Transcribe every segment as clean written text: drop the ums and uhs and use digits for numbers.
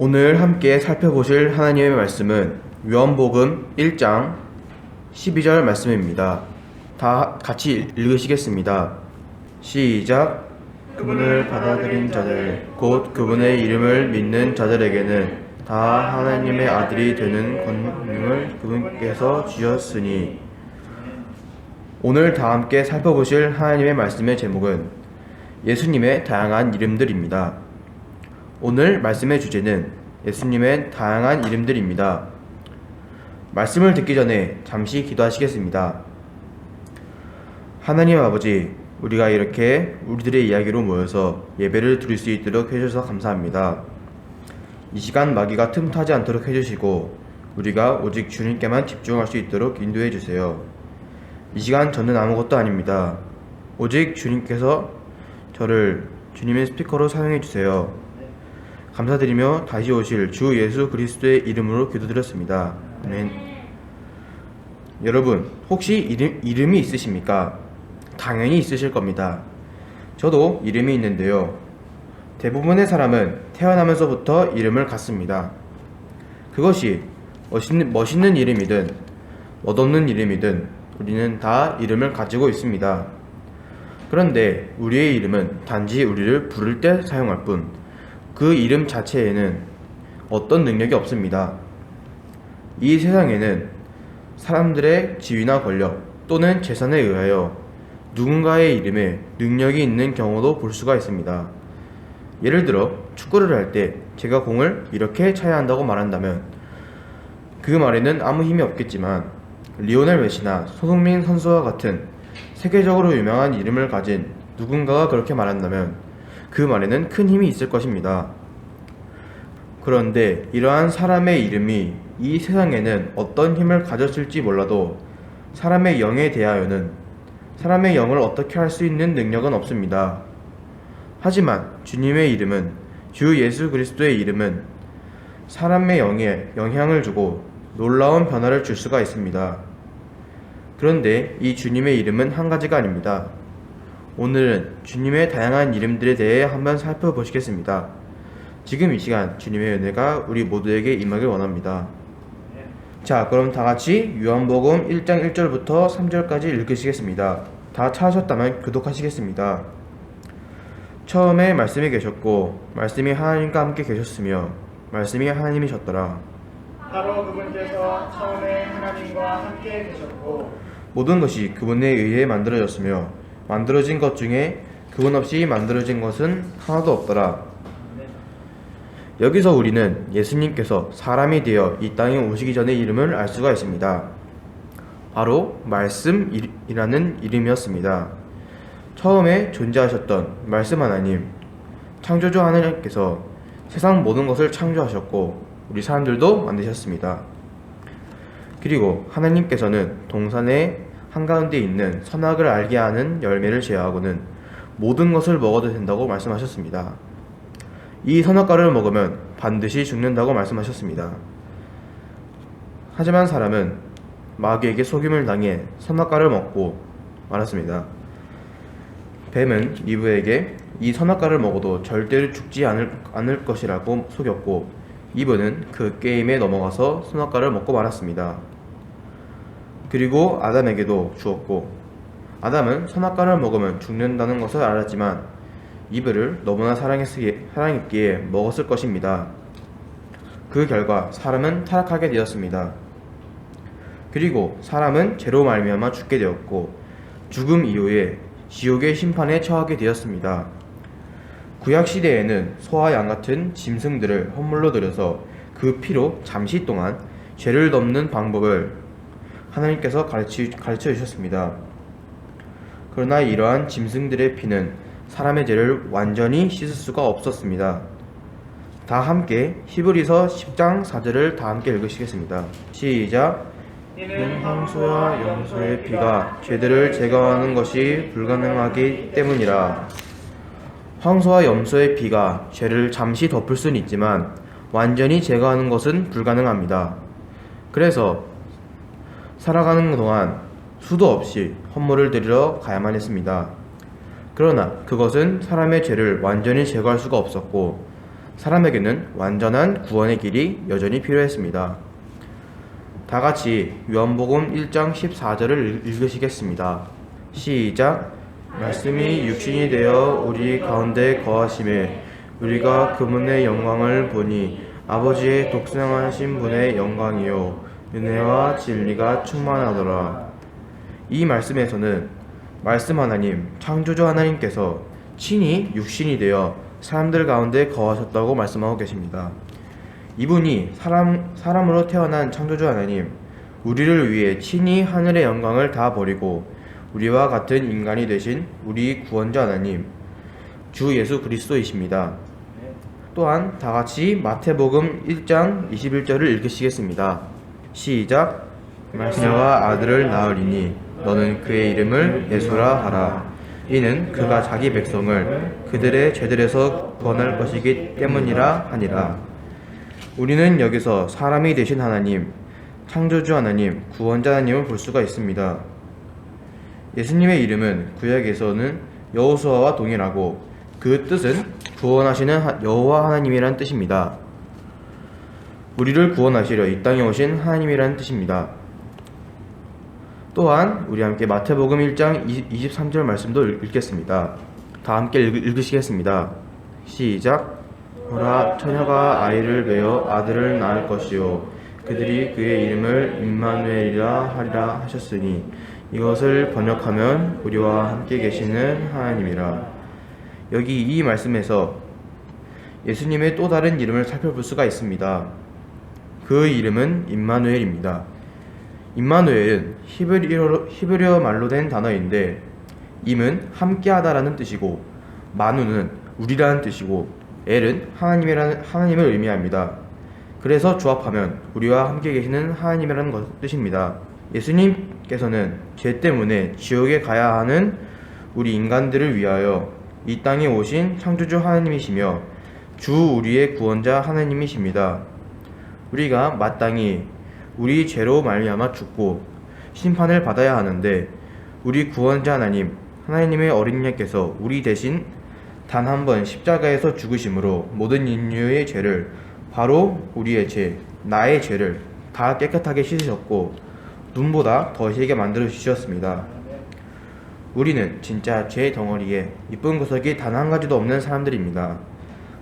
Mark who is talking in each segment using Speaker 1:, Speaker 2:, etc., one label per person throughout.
Speaker 1: 오늘 함께 살펴보실 하나님의 말씀은 요한복음 1장 12절 말씀입니다. 다 같이 읽으시겠습니다. 시작. 그분을 받아들인 자들, 곧 그분의 이름을 믿는 자들에게는 다 하나님의 아들이 되는 권능을 그분께서 주셨으니. 오늘 다 함께 살펴보실 하나님의 말씀의 제목은 예수님의 다양한 이름들입니다. 오늘 말씀의 주제는 예수님의 다양한 이름들입니다. 말씀을 듣기 전에 잠시 기도하시겠습니다. 하나님 아버지, 우리가 이렇게 우리들의 이야기로 모여서 예배를 드릴 수 있도록 해주셔서 감사합니다. 이 시간 마귀가 틈타지 않도록 해주시고 우리가 오직 주님께만 집중할 수 있도록 인도해 주세요. 이 시간 저는 아무것도 아닙니다. 오직 주님께서 저를 주님의 스피커로 사용해 주세요. 감사드리며 다시 오실 주 예수 그리스도의 이름으로 기도드렸습니다. 아멘. 여러분, 혹시 이름이 있으십니까? 당연히 있으실 겁니다. 저도 이름이 있는데요. 대부분의 사람은 태어나면서부터 이름을 갖습니다. 그것이 멋있는 이름이든 멋없는 이름이든 우리는 다 이름을 가지고 있습니다. 그런데 우리의 이름은 단지 우리를 부를 때 사용할 뿐, 그 이름 자체에는 어떤 능력이 없습니다. 이 세상에는 사람들의 지위나 권력 또는 재산에 의하여 누군가의 이름에 능력이 있는 경우도 볼 수가 있습니다. 예를 들어 축구를 할 때 제가 공을 이렇게 차야 한다고 말한다면 그 말에는 아무 힘이 없겠지만, 리오넬 메시나 손흥민 선수와 같은 세계적으로 유명한 이름을 가진 누군가가 그렇게 말한다면 그 말에는 큰 힘이 있을 것입니다. 그런데 이러한 사람의 이름이 이 세상에는 어떤 힘을 가졌을지 몰라도 사람의 영에 대하여는 사람의 영을 어떻게 할 수 있는 능력은 없습니다. 하지만 주님의 이름은, 주 예수 그리스도의 이름은 사람의 영에 영향을 주고 놀라운 변화를 줄 수가 있습니다. 그런데 이 주님의 이름은 한 가지가 아닙니다. 오늘은 주님의 다양한 이름들에 대해 한번 살펴보시겠습니다. 지금 이 시간 주님의 은혜가 우리 모두에게 임하길 원합니다. 자, 그럼 다 같이 요한복음 1장 1절부터 3절까지 읽으시겠습니다. 다 찾으셨다면 교독하시겠습니다. 처음에 말씀이 계셨고 말씀이 하나님과 함께 계셨으며 말씀이 하나님이셨더라.
Speaker 2: 바로 그분께서 처음에 하나님과 함께 계셨고
Speaker 1: 모든 것이 그분에 의해 만들어졌으며 만들어진 것 중에 그분 없이 만들어진 것은 하나도 없더라. 여기서 우리는 예수님께서 사람이 되어 이 땅에 오시기 전의 이름을 알 수가 있습니다. 바로 말씀이라는 이름이었습니다. 처음에 존재하셨던 말씀 하나님, 창조주 하나님께서 세상 모든 것을 창조하셨고 우리 사람들도 만드셨습니다. 그리고 하나님께서는 동산의 한가운데 있는 선악을 알게 하는 열매를 제하고는 모든 것을 먹어도 된다고 말씀하셨습니다. 이 선악과를 먹으면 반드시 죽는다고 말씀하셨습니다. 하지만 사람은 마귀에게 속임을 당해 선악과를 먹고 말았습니다. 뱀은 이브에게 이 선악과를 먹어도 절대로 죽지 않을 것이라고 속였고, 이브는 그 게임에 넘어가서 선악과를 먹고 말았습니다. 그리고 아담에게도 주었고, 아담은 선악과를 먹으면 죽는다는 것을 알았지만 이브를 너무나 사랑했기에 먹었을 것입니다. 그 결과 사람은 타락하게 되었습니다. 그리고 사람은 죄로 말미암아 죽게 되었고 죽음 이후에 지옥의 심판에 처하게 되었습니다. 구약시대에는 소와 양 같은 짐승들을 헌물로 드려서 그 피로 잠시 동안 죄를 덮는 방법을 하나님께서 가르쳐 주셨습니다. 그러나 이러한 짐승들의 피는 사람의 죄를 완전히 씻을 수가 없었습니다. 다 함께 히브리서 10장 4절을 다 함께 읽으시겠습니다. 시작. 이는 황소와 염소의 피가 죄들을 제거하는 것이 불가능하기 때문이라. 황소와 염소의 피가 죄를 잠시 덮을 수는 있지만 완전히 제거하는 것은 불가능합니다. 그래서 살아가는 동안 수도 없이 헌물을 드리러 가야만 했습니다. 그러나 그것은 사람의 죄를 완전히 제거할 수가 없었고, 사람에게는 완전한 구원의 길이 여전히 필요했습니다. 다 같이 요한복음 1장 14절을 읽으시겠습니다. 시작. 말씀이 육신이 되어 우리 가운데 거하심에 우리가 그분의 영광을 보니 아버지의 독생하신 분의 영광이요 은혜와 진리가 충만하더라. 이 말씀에서는 말씀 하나님, 창조주 하나님께서 친히 육신이 되어 사람들 가운데 거하셨다고 말씀하고 계십니다. 이분이 사람으로 태어난 창조주 하나님, 우리를 위해 친히 하늘의 영광을 다 버리고 우리와 같은 인간이 되신 우리 구원자 하나님, 주 예수 그리스도이십니다. 또한 다 같이 마태복음 1장 21절을 읽으시겠습니다. 시작. 말씀과 아들을 낳으리니 너는 그의 이름을 예수라 하라. 이는 그가 자기 백성을 그들의 죄들에서 구원할 것이기 때문이라 하니라. 우리는 여기서 사람이 되신 하나님, 창조주 하나님, 구원자 하나님을 볼 수가 있습니다. 예수님의 이름은 구약에서는 여호수아와 동일하고 그 뜻은 구원하시는 여호와 하나님이란 뜻입니다. 우리를 구원하시려 이 땅에 오신 하나님이라는 뜻입니다. 또한 우리 함께 마태복음 1장 23절 말씀도 읽겠습니다. 다 함께 읽으시겠습니다. 시작. 보라, 처녀가 아이를 베어 아들을 낳을 것이요 그들이 그의 이름을 임마누엘이라 하리라 하셨으니 이것을 번역하면 우리와 함께 계시는 하나님이라. 여기 이 말씀에서 예수님의 또 다른 이름을 살펴볼 수가 있습니다. 그 이름은 임마누엘입니다. 임마누엘은 히브리어 말로 된 단어인데 임은 함께하다라는 뜻이고 마누는 우리라는 뜻이고 엘은 하나님을 의미합니다. 그래서 조합하면 우리와 함께 계시는 하나님이라는 뜻입니다. 예수님께서는 죄 때문에 지옥에 가야 하는 우리 인간들을 위하여 이 땅에 오신 창조주 하나님이시며 주 우리의 구원자 하나님이십니다. 우리가 마땅히 우리 죄로 말미암아 죽고 심판을 받아야 하는데 우리 구원자 하나님의 어린 양께서 우리 대신 단 한 번 십자가에서 죽으심으로 모든 인류의 죄를, 바로 우리의 죄, 나의 죄를 다 깨끗하게 씻으셨고 눈보다 더 세게 만들어 주셨습니다. 우리는 진짜 죄 덩어리에 이쁜 구석이 단 한 가지도 없는 사람들입니다.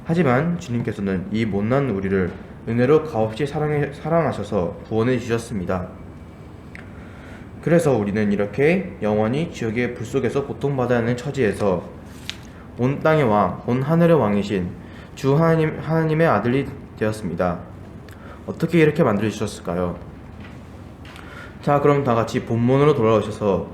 Speaker 1: 하지만 주님께서는 이 못난 우리를 은혜로 값없이 사랑하셔서 구원해 주셨습니다. 그래서 우리는 이렇게 영원히 지옥의 불 속에서 고통받아야 하는 처지에서 온 땅의 왕, 온 하늘의 왕이신 주 하나님의 아들이 되었습니다. 어떻게 이렇게 만들어 주셨을까요? 자, 그럼 다 같이 본문으로 돌아오셔서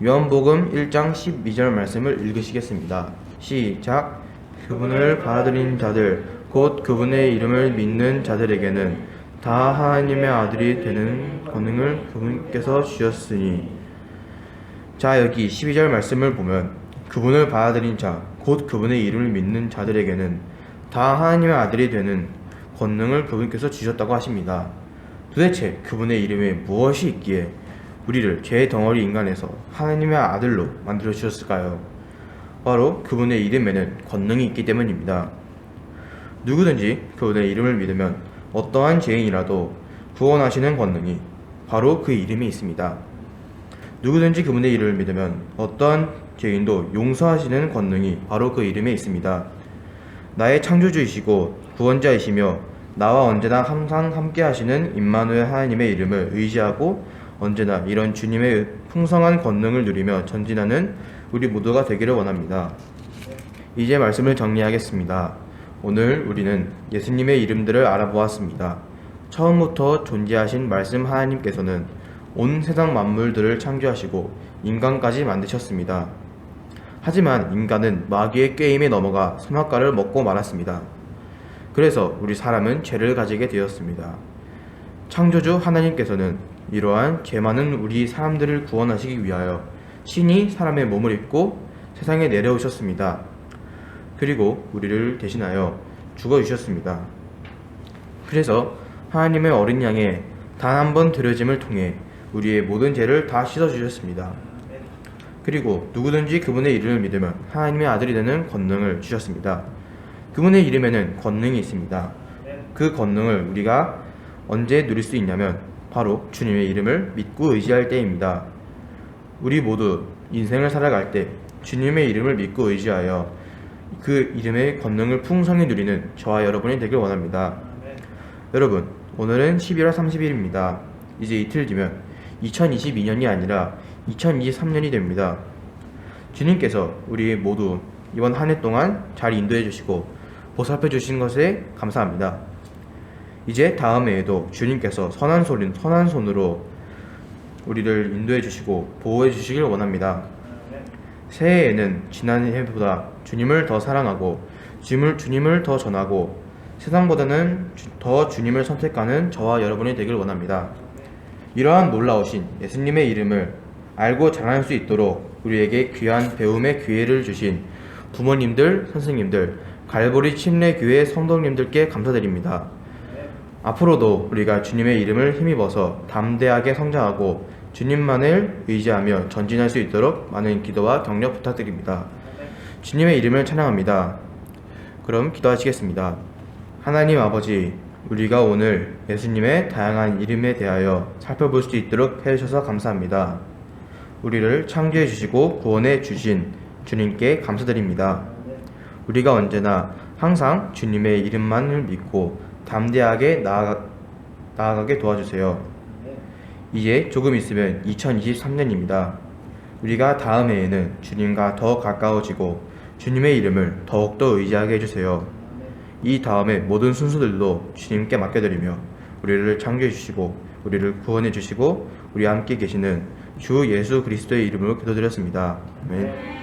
Speaker 1: 요한복음 1장 12절 말씀을 읽으시겠습니다. 시작. 그분을 받아들인 자들 곧 그분의 이름을 믿는 자들에게는 다 하나님의 아들이 되는 권능을 그분께서 주셨으니. 자, 여기 12절 말씀을 보면 그분을 받아들인 자 곧 그분의 이름을 믿는 자들에게는 다 하나님의 아들이 되는 권능을 그분께서 주셨다고 하십니다. 도대체 그분의 이름에 무엇이 있기에 우리를 죄의 덩어리 인간에서 하나님의 아들로 만들어 주셨을까요? 바로 그분의 이름에는 권능이 있기 때문입니다. 누구든지 그분의 이름을 믿으면 어떠한 죄인이라도 구원하시는 권능이 바로 그 이름에 있습니다. 누구든지 그분의 이름을 믿으면 어떠한 죄인도 용서하시는 권능이 바로 그 이름에 있습니다. 나의 창조주이시고 구원자이시며 나와 언제나 항상 함께 하시는 임마누엘 하나님의 이름을 의지하고 언제나 이런 주님의 풍성한 권능을 누리며 전진하는 우리 모두가 되기를 원합니다. 이제 말씀을 정리하겠습니다. 오늘 우리는 예수님의 이름들을 알아보았습니다. 처음부터 존재하신 말씀 하나님께서는 온 세상 만물들을 창조하시고 인간까지 만드셨습니다. 하지만 인간은 마귀의 꾀임에 넘어가 선악과를 먹고 말았습니다. 그래서 우리 사람은 죄를 가지게 되었습니다. 창조주 하나님께서는 이러한 죄 많은 우리 사람들을 구원하시기 위하여 신이 사람의 몸을 입고 세상에 내려오셨습니다. 그리고 우리를 대신하여 죽어주셨습니다. 그래서 하나님의 어린 양의 단 한 번 드려짐을 통해 우리의 모든 죄를 다 씻어주셨습니다. 그리고 누구든지 그분의 이름을 믿으면 하나님의 아들이 되는 권능을 주셨습니다. 그분의 이름에는 권능이 있습니다.
Speaker 2: 네.
Speaker 1: 그 권능을 우리가 언제 누릴 수 있냐면 바로 주님의 이름을 믿고 의지할 때입니다. 우리 모두 인생을 살아갈 때 주님의 이름을 믿고 의지하여 그 이름의 권능을 풍성히 누리는 저와 여러분이 되길 원합니다.
Speaker 2: 네.
Speaker 1: 여러분, 오늘은 11월 30일입니다. 이제 이틀 뒤면 2022년이 아니라 2023년이 됩니다. 주님께서 우리 모두 이번 한 해 동안 잘 인도해 주시고 보살펴 주신 것에 감사합니다. 이제 다음 해에도 주님께서 선한 손으로 우리를 인도해 주시고 보호해 주시길 원합니다.
Speaker 2: 네.
Speaker 1: 새해에는 지난 해보다 주님을 더 사랑하고 주님을 더 전하고 세상보다는 더 주님을 선택하는 저와 여러분이 되길 원합니다. 이러한 놀라우신 예수님의 이름을 알고 자랑할 수 있도록 우리에게 귀한 배움의 기회를 주신 부모님들, 선생님들, 갈보리 침례교회 성도님들께 감사드립니다. 앞으로도 우리가 주님의 이름을 힘입어서 담대하게 성장하고 주님만을 의지하며 전진할 수 있도록 많은 기도와 격려 부탁드립니다. 주님의 이름을 찬양합니다. 그럼 기도하시겠습니다. 하나님 아버지, 우리가 오늘 예수님의 다양한 이름에 대하여 살펴볼 수 있도록 해주셔서 감사합니다. 우리를 창조해 주시고 구원해 주신 주님께 감사드립니다. 우리가 언제나 항상 주님의 이름만을 믿고 담대하게 나아가게 도와주세요. 이제 조금 있으면 2023년입니다. 우리가 다음 해에는 주님과 더 가까워지고 주님의 이름을 더욱더 의지하게 해주세요. 이 다음에 모든 순서들도 주님께 맡겨드리며 우리를 창조해 주시고 우리를 구원해 주시고 우리와 함께 계시는 주 예수 그리스도의 이름으로 기도드렸습니다. 아멘.